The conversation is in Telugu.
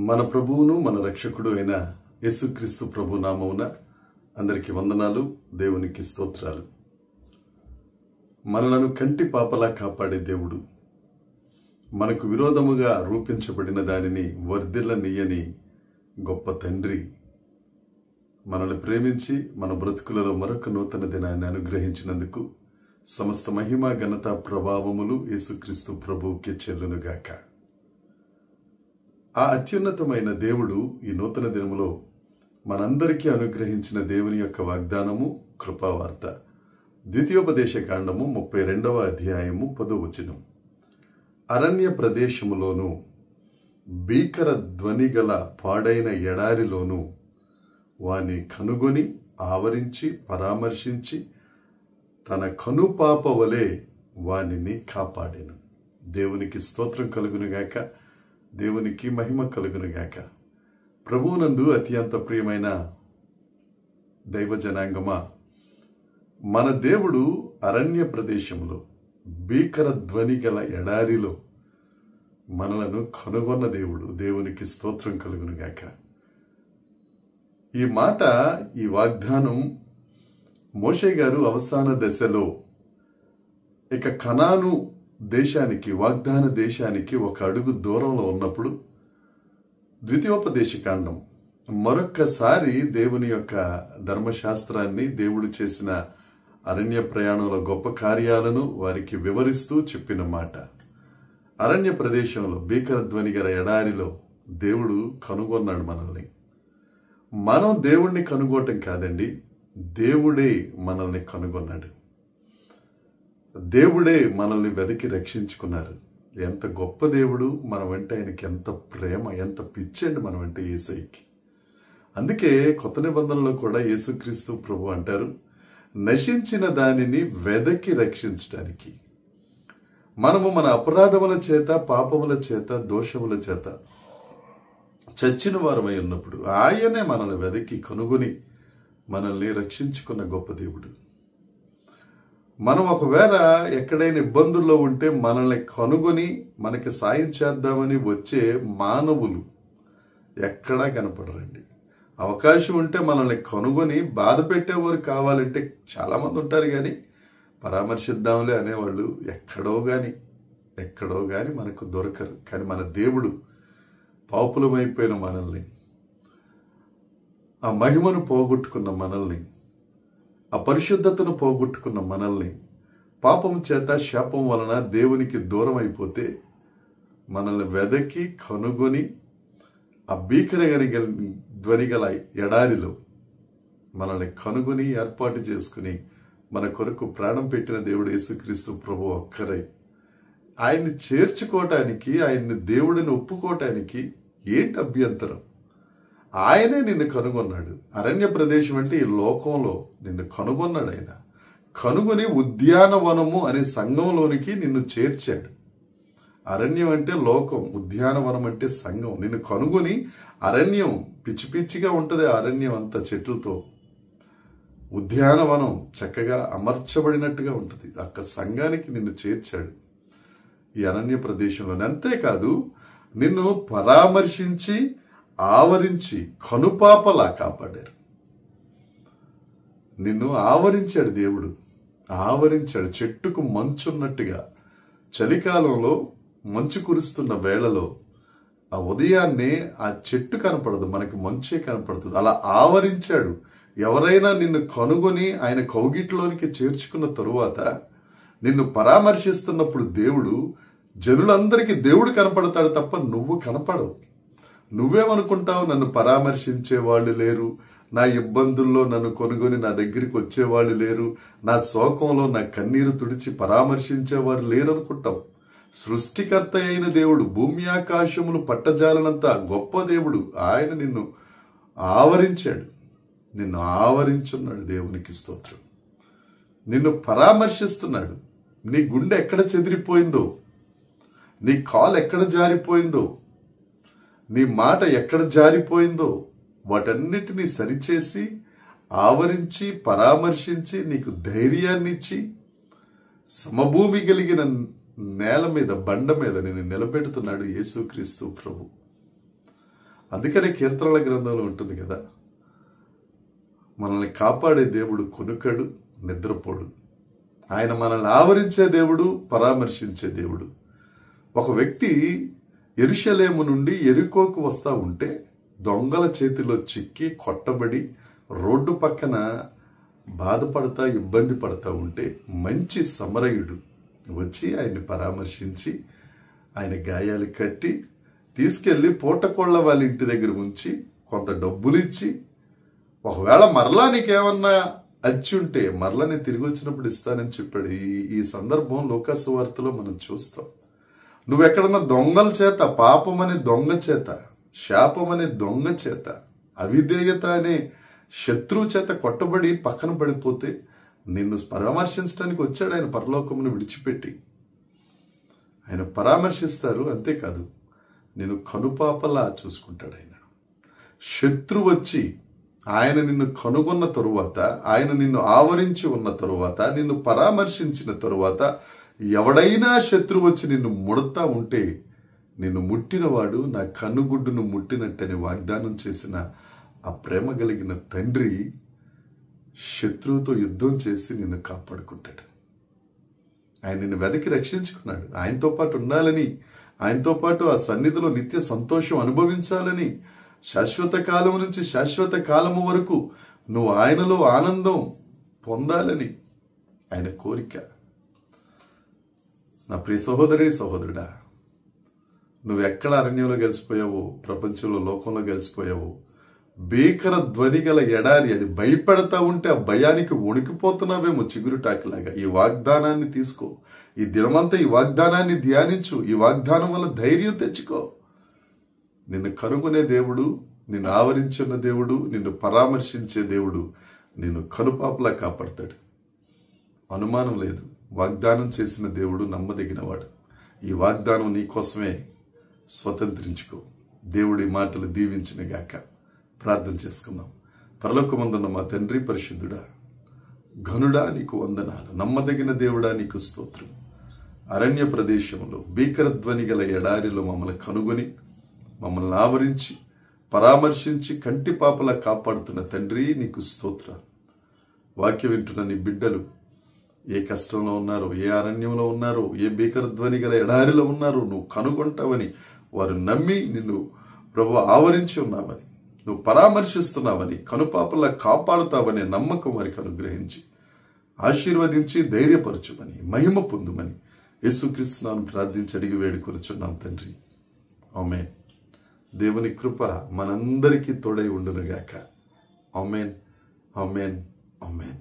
మన ప్రభువును మన రక్షకుడు అయిన యేసుక్రీస్తు ప్రభు నామమున అందరికి వందనాలు, దేవునికి స్తోత్రాలు. మనలను కంటి పాపలా కాపాడే దేవుడు, మనకు విరోధముగా రూపించబడిన దానిని వర్ధిల్లనీయని గొప్ప తండ్రి, మనల్ని ప్రేమించి మన బ్రతుకులలో మరొక నూతన దినాన్ని అనుగ్రహించినందుకు సమస్త మహిమ ఘనత ప్రభావములు యేసుక్రీస్తు ప్రభువుకి చెల్లునుగాక. ఆ అత్యున్నతమైన దేవుడు ఈ నూతన దినములో మనందరికీ అనుగ్రహించిన దేవుని యొక్క వాగ్దానము కృపావార్త. ద్వితీయోపదేశ కాండము 32వ అధ్యాయము 10వ వచనం. అరణ్య ప్రదేశములోను భీకర ధ్వనిగల పాడైన ఎడారిలోను వాని కనుగొని ఆవరించి పరామర్శించి తన కనుపాప వలె వానిని కాపాడెను. దేవునికి స్తోత్రం కలుగునుగాక, దేవునికి మహిమ కలుగునుగాక. ప్రభువునందు అత్యంత ప్రియమైన దైవ జనాంగమా, మన దేవుడు అరణ్య ప్రదేశంలో భీకర ధ్వని గల ఎడారిలో మనలను కనుగొన్న దేవుడు. దేవునికి స్తోత్రం కలుగునుగాక. ఈ మాట, ఈ వాగ్దానం మోషే గారు అవసాన దశలో ఇక కనాను దేశానికి, వాగ్దాన దేశానికి ఒక అడుగు దూరంలో ఉన్నప్పుడు ద్వితీయోపదేశ కాండం మరొక్కసారి దేవుని యొక్క ధర్మశాస్త్రాన్ని, దేవుడు చేసిన అరణ్య ప్రయాణంలో గొప్ప కార్యాలను వారికి వివరిస్తూ చెప్పిన మాట. అరణ్య ప్రదేశంలో భీకర ధ్వని గల ఎడారిలో దేవుడు కనుగొన్నాడు మనల్ని. మనం దేవుణ్ణి కనుగోవటం కాదండి, దేవుడే మనల్ని కనుగొన్నాడు. దేవుడే మనల్ని వెతికి రక్షించుకున్నారు. ఎంత గొప్ప దేవుడు! మనమంటే ఆయనకి ఎంత ప్రేమ, ఎంత పిచ్చండి మనమంటే యేసయ్యకి. అందుకే కొత్త నిబంధనలో కూడా యేసుక్రీస్తు ప్రభు అంటారు, నశించిన దానిని వెదకి రక్షించడానికి. మనము మన అపరాధముల చేత, పాపముల చేత, దోషముల చేత చచ్చిన వారమై ఉన్నప్పుడు ఆయనే మనల్ని వెదకి కనుగొని మనల్ని రక్షించుకున్న గొప్ప దేవుడు. మనం ఒకవేళ ఎక్కడైనా ఇబ్బందుల్లో ఉంటే మనల్ని కనుగొని మనకి సాయం చేద్దామని వచ్చే మానవులు ఎక్కడా కనపడరండి. అవకాశం ఉంటే మనల్ని కనుగొని బాధ పెట్టేవారు కావాలంటే చాలామంది ఉంటారు, కానీ పరామర్శిద్దాంలే అనేవాళ్ళు ఎక్కడో కానీ మనకు దొరకరు. కానీ మన దేవుడు పాపులమైపోయిన మనల్ని, ఆ మహిమను పోగొట్టుకున్న మనల్ని, ఆ పరిశుద్ధతను పోగొట్టుకున్న మనల్ని, పాపం చేత శాపం వలన దేవునికి దూరం అయిపోతే మనల్ని వెదకి కనుగొని ఆ భీకర ధ్వని గల ఎడారిలో మనల్ని కనుగొని ఏర్పాటు చేసుకుని మన కొరకు ప్రాణం పెట్టిన దేవుడు యేసుక్రీస్తు ప్రభు ఒక్కరై. ఆయన్ని చేర్చుకోవటానికి, ఆయన్ని దేవుడిని ఒప్పుకోవటానికి ఏంటి అభ్యంతరం? ఆయనే నిన్ను కనుగొన్నాడు. అరణ్య ప్రదేశం అంటే ఈ లోకంలో నిన్ను కనుగొన్నాడు. ఆయన కనుగొని ఉద్యానవనము అనే సంఘంలోనికి నిన్ను చేర్చాడు. అరణ్యం అంటే లోకం, ఉద్యానవనం అంటే సంఘం. నిన్ను కనుగొని, అరణ్యం పిచ్చి పిచ్చిగా ఉంటుంది, అరణ్యం అంతా చెట్లతో, ఉద్యానవనం చక్కగా అమర్చబడినట్టుగా ఉంటుంది. అక్క సంఘానికి నిన్ను చేర్చాడు ఈ అరణ్య ప్రదేశంలోనే. అంతేకాదు, నిన్ను పరామర్శించి ఆవరించి కనుపాపలా కాపాడారు. నిన్ను ఆవరించాడు దేవుడు, ఆవరించాడు. చెట్టుకు మంచున్నట్టుగా చలికాలంలో మంచు కురుస్తున్న వేళలో ఆ ఉదయాన్నే ఆ చెట్టు కనపడదు, మనకి మంచే కనపడుతుంది. అలా ఆవరించాడు. ఎవరైనా నిన్ను కనుగొని ఆయన కౌగిట్లోనికి చేర్చుకున్న తరువాత నిన్ను పరామర్శిస్తున్నప్పుడు దేవుడు, జనులందరికీ దేవుడు కనపడతాడు తప్ప నువ్వు కనపడవు. నువ్వేమనుకుంటావు, నన్ను పరామర్శించే వాళ్ళు లేరు, నా ఇబ్బందుల్లో నన్ను కొనుగొని నా దగ్గరికి వచ్చేవాళ్ళు లేరు, నా శోకంలో నా కన్నీరు తుడిచి పరామర్శించేవారు లేరు అనుకుంటావు. సృష్టికర్త అయిన దేవుడు, భూమి ఆకాశములు పట్టజాలనంత గొప్ప దేవుడు, ఆయన నిన్ను ఆవరించాడు, నిన్ను ఆవరించున్నాడు. దేవునికి స్తోత్రం. నిన్ను పరామర్శిస్తున్నాడు. నీ గుండె ఎక్కడ చెదిరిపోయిందో, నీ కాలు ఎక్కడ జారిపోయిందో, నీ మాట ఎక్కడ జారిపోయిందో వాటన్నిటినీ సరిచేసి ఆవరించి పరామర్శించి నీకు ధైర్యాన్ని ఇచ్చి సమభూమి కలిగిన నేల మీద, బండ మీద నేను నిలబెడుతున్నాడు యేసుక్రీస్తు ప్రభు. అందుకనే కీర్తనల గ్రంథంలో ఉంటుంది కదా, మనల్ని కాపాడే దేవుడు కొనుకడు, నిద్రపోడు. ఆయన మనల్ని ఆవరించే దేవుడు, పరామర్శించే దేవుడు. ఒక వ్యక్తి యెరూషలేము నుండి యెరికోకు వస్తా ఉంటే దొంగల చేతిలో చిక్కి కొట్టబడి రోడ్డు పక్కన బాధపడతా, ఇబ్బంది పడతా ఉంటే మంచి సమరయుడు వచ్చి ఆయన్ని పరామర్శించి ఆయన గాయాలు కట్టి తీసుకెళ్లి పూటకోళ్ల వాళ్ళ ఇంటి దగ్గర ఉంచి కొంత డబ్బులు ఇచ్చి, ఒకవేళ మరలా నీకేమన్నా అచ్చి ఉంటే మరలా నేను తిరిగి వచ్చినప్పుడు ఇస్తానని చెప్పాడు. ఈ సందర్భం లూకాసు వార్తలో మనం చూస్తాం. నువ్వెక్కడన్నా దొంగల చేత, పాపమనే దొంగ చేత, శాపమనే దొంగ చేత, అవిధేయత అనే శత్రువు చేత కొట్టబడి పక్కన పడిపోతే నిన్ను పరామర్శించడానికి వచ్చాడు ఆయన పరలోకమును విడిచిపెట్టి. ఆయన పరామర్శిస్తారు, అంతేకాదు నేను కనుపాపలా చూసుకుంటాడు ఆయన. శత్రువు వచ్చి ఆయన నిన్ను కనుగొన్న తరువాత, ఆయన నిన్ను ఆవరించి ఉన్న తరువాత, నిన్ను పరామర్శించిన తరువాత, ఎవడైనా శత్రువు వచ్చి నిన్ను ముడతా ఉంటే నిన్ను ముట్టినవాడు నా కన్నుగుడ్డును ముట్టినట్టని వాగ్దానం చేసిన ఆ ప్రేమ కలిగిన తండ్రి శత్రువుతో యుద్ధం చేసి నిన్ను కాపాడుకుంటాడు. ఆయన నిన్ను వెదకి రక్షించుకున్నాడు. ఆయనతో పాటు ఉండాలని, ఆయనతో పాటు ఆ సన్నిధిలో నిత్య సంతోషం అనుభవించాలని, శాశ్వత కాలం నుంచి శాశ్వత కాలము వరకు నువ్వు ఆయనలో ఆనందం పొందాలని ఆయన కోరిక. నా ప్రియ సహోదరి, సహోదరుడా, నువ్వెక్కడ అరణ్యంలో గెలిచిపోయావో, ప్రపంచంలో, లోకంలో గెలిచిపోయావో, భీకర ధ్వని గల ఎడారి, అది భయపెడతా ఉంటే ఆ భయానికి వణికిపోతున్నావేమో చిగురుటాకిలాగా. ఈ వాగ్దానాన్ని తీసుకో. ఈ దినమంతా ఈ వాగ్దానాన్ని ధ్యానించు. ఈ వాగ్దానం వల్ల ధైర్యం తెచ్చుకో. నిన్ను కనుగొనే దేవుడు, నిన్ను ఆవరించున్న దేవుడు, నిన్ను పరామర్శించే దేవుడు నిన్ను కనుపాపలా కాపాడతాడు. అనుమానం లేదు. వాగ్దానం చేసిన దేవుడు నమ్మదగినవాడు. ఈ వాగ్దానం నీ కోసమే. స్వతంత్రించుకో. దేవుడి మాటలు దీవించిన గాక. ప్రార్థన చేసుకుందాం. పరలోకమందున్న మా తండ్రి పరిశుద్ధుడా, ఘనుడా, నీకు వందనాలు. నమ్మదగిన దేవుడా, నీకు స్తోత్రం. అరణ్య ప్రదేశంలో భీకర ధ్వని గల ఎడారిలో మమ్మల్ని కనుగొని, మమ్మల్ని ఆవరించి, పరామర్శించి, కంటి పాపలా కాపాడుతున్న తండ్రి, నీకు స్తోత్రాలు. వాక్యం వింటున్న నీ బిడ్డలు ఏ కష్టంలో ఉన్నారో, ఏ అరణ్యంలో ఉన్నారో, ఏ భీకర ధ్వని గల ఎడారిలో ఉన్నారో నువ్వు కనుగొంటావని వారు నమ్మి నిన్ను ప్రభు ఆవరించి ఉన్నావని, నువ్వు పరామర్శిస్తున్నావని, కనుపాపలా కాపాడుతావనే నమ్మకం వారికి అనుగ్రహించి ఆశీర్వదించి ధైర్యపరచుమని, మహిమ పొందుమని యేసుక్రీస్తు నామమున ప్రార్థించి అడిగి వేడుకొనుచున్నాం తండ్రి. ఆమేన్. దేవుని కృప మనందరికీ తోడై ఉండునుగాక. ఆమేన్, ఆమేన్, ఆమేన్.